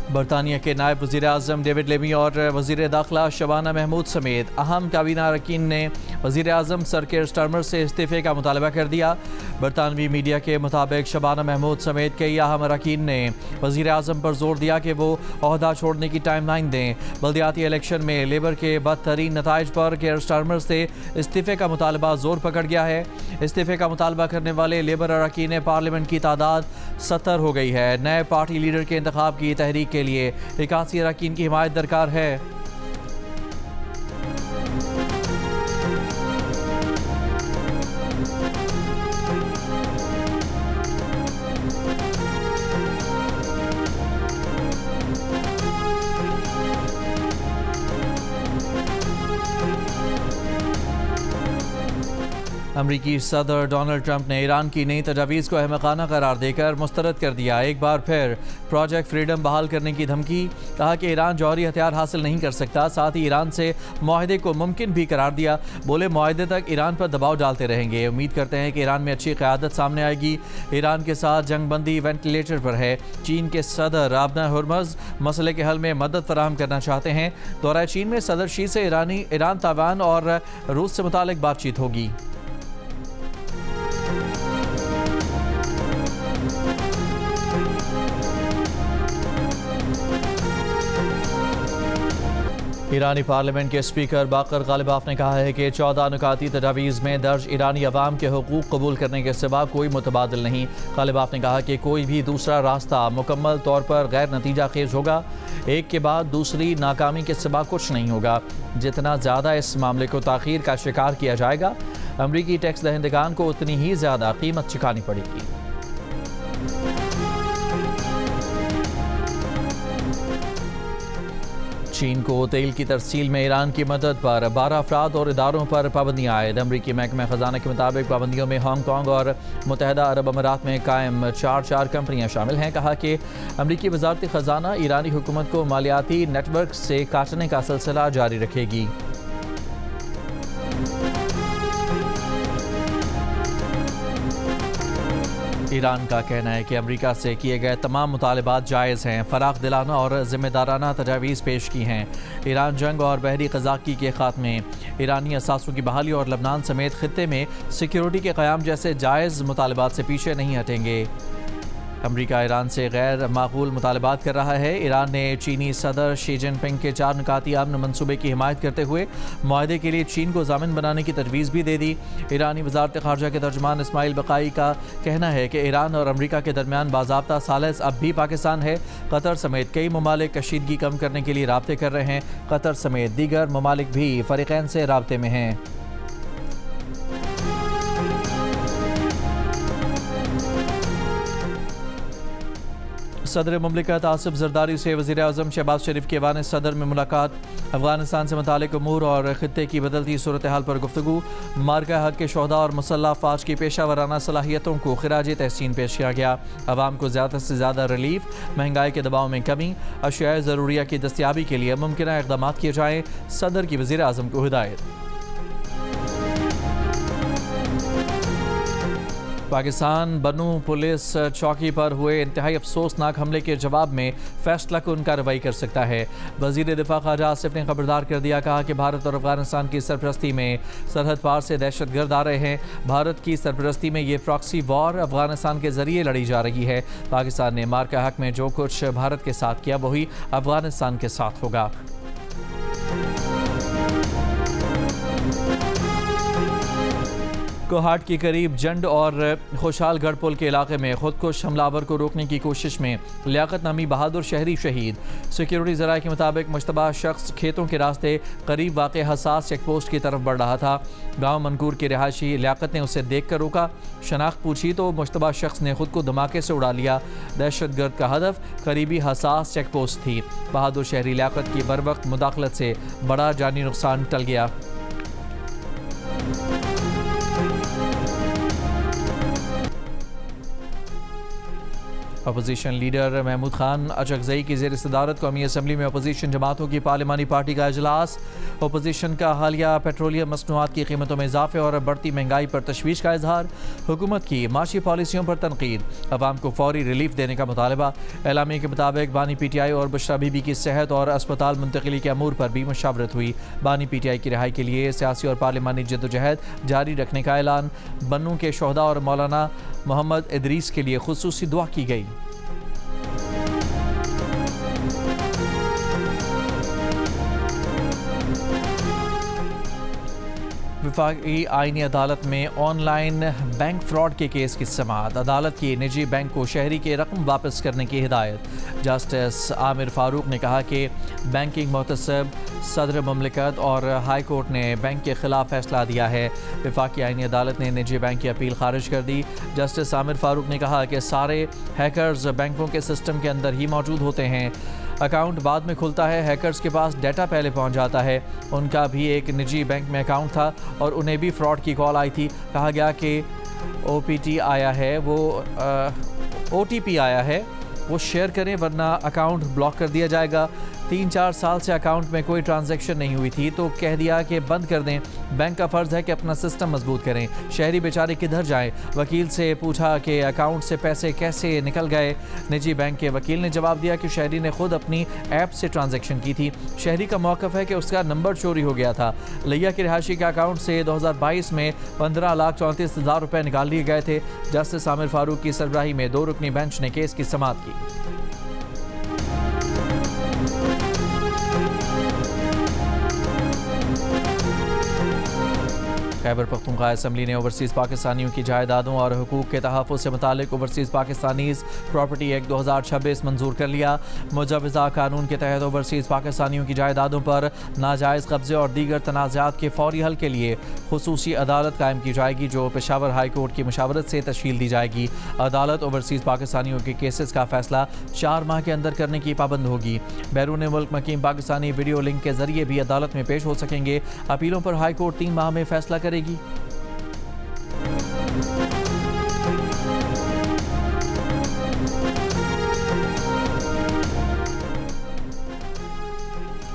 बरतानिया के नायब वज़ीर आज़म डेविड लेमी और वज़ीर दाखिला शबाना महमूद समेत अहम काबीना अरकान ने वज़ीर आज़म सर केयर स्टारमर से इस्तीफ़े का मुतालबा कर दिया। बरतानवी मीडिया के मुताबिक शबाना महमूद समेत कई अहम अरकान ने वज़ीर आज़म पर जोर दिया कि वो ओहदा छोड़ने की टाइम लाइन दें। बल्दियाती इलेक्शन में लेबर के बदतरीन नताइज पर केयर स्टारमर से इस्तीफ़े का मुतालबा जोर पकड़ गया है। इस्तीफ़े का मुतालबा करने वाले लेबर अरकान पार्लियामेंट की तादाद 70 हो गई है। नए पार्टी लीडर के इंतखाब की तहरीक के लिए 81 अरकान की हिमायत दरकार है। अमरीकी सदर डोनाल्ड ट्रंप ने ईरान की नई तजावीज़ को अहमकाना करार देकर मुस्तरद कर दिया। एक बार फिर प्रोजेक्ट फ्रीडम बहाल करने की धमकी। कहा कि ईरान जौहरी हथियार हासिल नहीं कर सकता। साथ ही ईरान से मुआहदे को मुमकिन भी करार दिया। बोले मुआहदे तक ईरान पर दबाव डालते रहेंगे। उम्मीद करते हैं कि ईरान में अच्छी क़यादत सामने आएगी। ईरान के साथ जंगबंदी वेंटिलेटर पर है। चीन के सदर आबना हुर्मज़ मसले के हल में मदद फराहम करना चाहते हैं। दौरा चीन में सदर शी से ईरान ताइवान और रूस से मुतालिक बातचीत होगी। ईरानी पार्लियामेंट के स्पीकर बाकर गालिबाफ ने कहा है कि 14 नुकाती तजावीज़ में दर्ज ईरानी अवाम के हुकूक कबूल करने के सिवा कोई मुतबादिल नहीं। गालिबाफ ने कहा कि कोई भी दूसरा रास्ता मुकम्मल तौर पर गैर नतीजा खेज होगा। एक के बाद दूसरी नाकामी के सिवा कुछ नहीं होगा। जितना ज़्यादा इस मामले को ताख़ीर का शिकार किया जाएगा, अमरीकी टैक्स दहिंदगान को उतनी ही ज़्यादा कीमत चुकानी पड़ेगी। चीन को तेल की तरसील में ईरान की मदद पर 12 अफराद और इदारों पर पाबंदियाँ आयद। अमरीकी महकमा खजाना के मुताबिक पाबंदियों में हांगकॉन्ग और मुत्तहदा अरब अमारात में कायम चार कंपनियाँ शामिल हैं। कहा कि अमरीकी वजारत खजाना ईरानी हुकूमत को मालियाती नेटवर्क से काटने का सिलसिला जारी रखेगी। ईरान का कहना है कि अमेरिका से किए गए तमाम मुतालबात जायज़ हैं। फ़राख दिलाना और ज़िम्मेदाराना तजावीज़ पेश की हैं। ईरान जंग और बहरी क़ज़ाक़ी के ख़ात्मे, ईरानी असासों की बहाली और लबनान समेत ख़ित्ते में सिक्योरिटी के क़याम जैसे जायज़ मुतालबात से पीछे नहीं हटेंगे। अमरीका ईरान से गैर माकूल मुतालबात कर रहा है। ईरान ने चीनी सदर शी जिनपिंग के 4 नुकाती अमन मनसूबे की हिमायत करते हुए मुआहदे के लिए चीन को ज़ामिन बनाने की तजवीज़ भी दे दी। ईरानी वज़ारत ख़ारजा के तर्जुमान इस्माइल बकाई का कहना है कि ईरान और अमरीका के दरमियान बाज़ाब्ता सालिस अब भी पाकिस्तान है। कतर समेत कई ममालिक कशीदगी कम करने के लिए राब्ते कर रहे हैं। कतर समेत दीगर ममालिक भी फ़रीक़ैन से राब्ते में हैं। सदर मुमलिकत आसिफ जरदारी से वज़ीर आज़म शहबाज शरीफ के वान सदर में मुलाकात। अफ़गानिस्तान से मुतालिक उमूर और ख़ित्ते की बदलती सूरत हाल पर गुफ्तगू। मार्का हक़ के शोहदा और मुसल्लह फ़ौज की पेशा वराना सलाहियतों को ख़िराज तहसीन पेश किया गया। आवाम को ज़्यादा से ज़्यादा रिलीफ, महंगाई के दबाव में कमी, अशियाए ज़रूरिया की दस्तियाबी के लिए मुमकिन इक़दाम किए जाएँ। सदर की वज़ीर आज़म को हिदायत। पाकिस्तान बनू पुलिस चौकी पर हुए इंतहाई अफसोसनाक हमले के जवाब में फैसला कन कार्रवाई कर सकता है। वज़ीर दिफा ख्वाजा आसिफ ने खबरदार कर दिया। कहा कि भारत और अफगानिस्तान की सरपरस्ती में सरहद पार से दहशतगर्द आ रहे हैं। भारत की सरपरस्ती में ये प्रॉक्सी वॉर अफगानिस्तान के ज़रिए लड़ी जा रही है। पाकिस्तान ने मार्का हक़ में जो कुछ भारत के साथ किया वही अफगानिस्तान के साथ होगा। कोहाट के करीब जंड और खुशहालगढ़ पुल के इलाके में खुदकुश हमलावर को रोकने की कोशिश में लियाकत नामी बहादुर शहरी शहीद। सिक्योरिटी ज़राए के मुताबिक मुश्तबा शख्स खेतों के रास्ते करीब वाक़ हसास चेक पोस्ट की तरफ बढ़ रहा था। गाँव मनकूर के रिहायशी लियाकत ने उसे देख कर रोका। शनाख्त पूछी तो मुश्तबा शख्स ने खुद को धमाके से उड़ा लिया। दहशतगर्द का हदफ करीबी हसास चेक पोस्ट थी। बहादुर शहरी लियाकत की बरवक्त मुदाखलत से बड़ा जानी नुकसान टल गया। अपोजिशन लीडर महमूद खान अचकजई की ज़ेर सदारत कौमी असम्बली में अपोजिशन जमातों की पार्लिमानी पार्टी का इजलास। अपोजिशन का हालिया पेट्रोलियम मसनूआत की कीमतों में इजाफे और बढ़ती महंगाई पर तशवीश का इजहार। हुकूमत की माशी पॉलिसियों पर तनकीद। अवाम को फौरी रिलीफ देने का मुतालबा। एलामी के मुताबिक बानी PTI और बुशरा बीबी की सेहत और अस्पताल मुंतकिली के अमूर पर भी मुशावरत हुई। बानी PTI की रिहाई के लिए सियासी और पार्लिमानी जद्दोजहद जारी रखने का ऐलान। बन्नू के शोहदा और मौलाना मोहम्मद इदरीस के लिए खुसूसी दुआ की गई। वफाकी आईनी अदालत में ऑनलाइन बैंक फ्रॉड के केस की समाअत। अदालत की निजी बैंक को शहरी के रकम वापस करने की हिदायत। जस्टिस आमिर फारूक ने कहा कि बैंकिंग मोहतसब सदर मुमलिकत और हाई कोर्ट ने बैंक के खिलाफ फैसला दिया है। वफाकी आईनी अदालत ने निजी बैंक की अपील खारिज कर दी। जस्टिस आमिर फारूक ने कहा कि सारे हैकर्स बैंकों के सिस्टम के अंदर ही मौजूद होते हैं। अकाउंट बाद में खुलता है, हैकर्स के पास डाटा पहले पहुंच जाता है। उनका भी एक निजी बैंक में अकाउंट था और उन्हें भी फ्रॉड की कॉल आई थी। कहा गया कि OPT आया है, वो OTP आया है, वो शेयर करें वरना अकाउंट ब्लॉक कर दिया जाएगा। 3-4 साल से अकाउंट में कोई ट्रांजैक्शन नहीं हुई थी तो कह दिया कि बंद कर दें। बैंक का फ़र्ज़ है कि अपना सिस्टम मजबूत करें। शहरी बेचारे किधर जाएं? वकील से पूछा कि अकाउंट से पैसे कैसे निकल गए। निजी बैंक के वकील ने जवाब दिया कि शहरी ने खुद अपनी ऐप से ट्रांजैक्शन की थी। शहरी का मौक़िफ़ है कि उसका नंबर चोरी हो गया था। लिया के रिहायशी के अकाउंट से 2022 में 15,34,000 रुपये निकाल लिए गए थे। जस्टिस आमिर फारूक की सरबराही में 2 रुकनी बेंच ने केस की समाअत की। खैबर पख्तूनख्वा असम्बली ने ओवरसीज़ पाकिस्तानियों की जायदादों और हुकूक के तहफ़्फ़ुज़ से मुतालिक ओवरसीज़ पाकिस्तानीज़ प्रॉपर्टी एक्ट 2026 मंजूर कर लिया। मुजवज़ा कानून के तहत ओवरसीज़ पाकिस्तानियों की जायदादों पर नाजायज़ कब्ज़े और दीगर तनाज़ात के फौरी हल के लिए खुसूसी अदालत कायम की जाएगी जो पेशावर हाई कोर्ट की मुशावरत से तश्कील दी जाएगी। अदालत ओवरसीज़ पाकिस्तानियों के केसेस का फैसला 4 माह के अंदर करने की पाबंद होगी। बैरून मुल्क मकीम पाकिस्तानी वीडियो लिंक के जरिए भी अदालत में पेश हो सकेंगे। अपीलों पर हाई कोर्ट 3 माह में फैसला करेगी।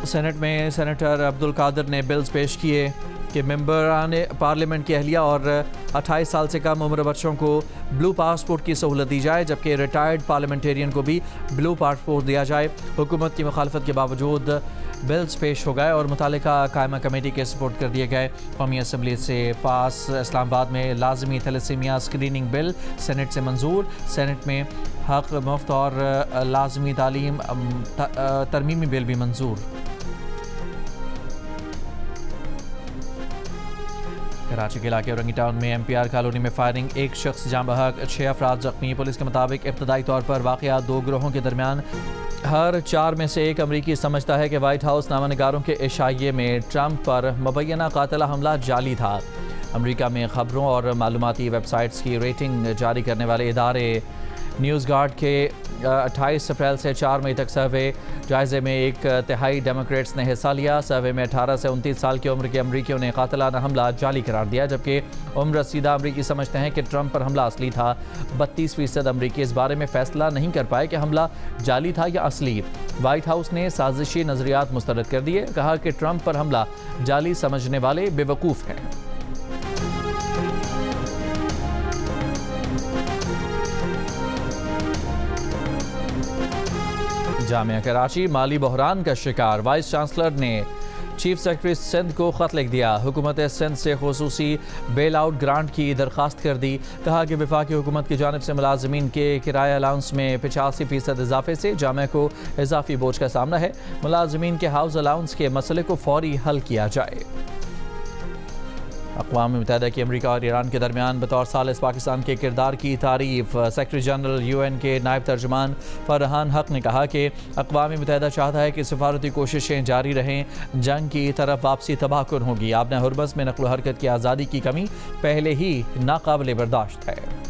सेनेट में सेनेटर अब्दुल कादिर ने बिल्स पेश किए कि मेंबरान पार्लियामेंट की अहलिया और 28 साल से कम उम्र बच्चों को ब्लू पासपोर्ट की सहूलत दी जाए जबकि रिटायर्ड पार्लियामेंटेरियन को भी ब्लू पासपोर्ट दिया जाए। हुकूमत की मुखालफत के बावजूद बिल्स पेश हो गए और मुतालिका कायमा कमेटी के सपोर्ट कर दिए गए। कौमी असम्बली से पास इस्लामाबाद में लाजमी थैलेसीमिया स्क्रीनिंग बिल सेनेट से मंजूर। सेनेट में हक मुफ्त और लाजमी तालीम तरमीमी बिल भी मंजूर। कराची के इलाके औरंगी टाउन में MPR कॉलोनी में फायरिंग, 1 शख्स जाँ बहक, 6 अफराद जख्मी। पुलिस के मुताबिक इब्तदाई तौर पर वाक़यात 2 ग्रोहों के दरमियान हर 4 में से 1 अमरीकी समझता है कि वाइट हाउस नामानिगारों के इशाइये में ट्रंप पर मुबैना कातिला हमला जाली था। अमरीका में ख़बरों और मालूमाती वेबसाइट्स की रेटिंग जारी करने वाले इदारे न्यूज़ गार्ड के 28 अप्रैल से 4 मई तक सर्वे जायज़े में 1/3 डेमोक्रेट्स ने हिस्सा लिया। सर्वे में 18 से 29 साल की उम्र के अमरीकियों ने कातिलाना हमला जाली करार दिया जबकि उम्र रसीदा अमरीकी समझते हैं कि ट्रंप पर हमला असली था। 32% अमरीकी इस बारे में फ़ैसला नहीं कर पाए कि हमला जाली था या असली। वाइट हाउस ने साजिशी नज़रियात मुस्तरद कर दिए। कहा कि ट्रंप पर हमला जाली समझने वाले बेवकूफ़ हैं। जामिया कराची माली बहरान का शिकार, वाइस चांसलर ने चीफ सेक्रेटरी सिंध को ख़त लिख दिया। हुकूमत सिंध से खुसूसी बेल आउट ग्रांट की दरख्वास्त कर दी। कहा कि वफाकी हुकूमत की जानिब से मुलाजमीन के किराया अलाउंस में 85% इजाफे से जामिया को इजाफी बोझ का सामना है। मुलाजमीन के हाउस अलाउंस के मसले को फौरी हल किया जाए। अक़वाम मुत्तहिदा की अमरीका और ईरान के दरमियान बतौर सालिस पाकिस्तान के किरदार की तारीफ। सेक्रेटरी जनरल UN के नायब तर्जुमान फरहान हक ने कहा कि अक़वाम मुत्तहिदा चाहता है कि सफारती कोशिशें जारी रहें, जंग की तरफ वापसी तबाहकुन होगी। आपने हुर्मज़ में नक़्ल हरकत की आज़ादी की कमी पहले ही नाकाबिले बर्दाश्त है।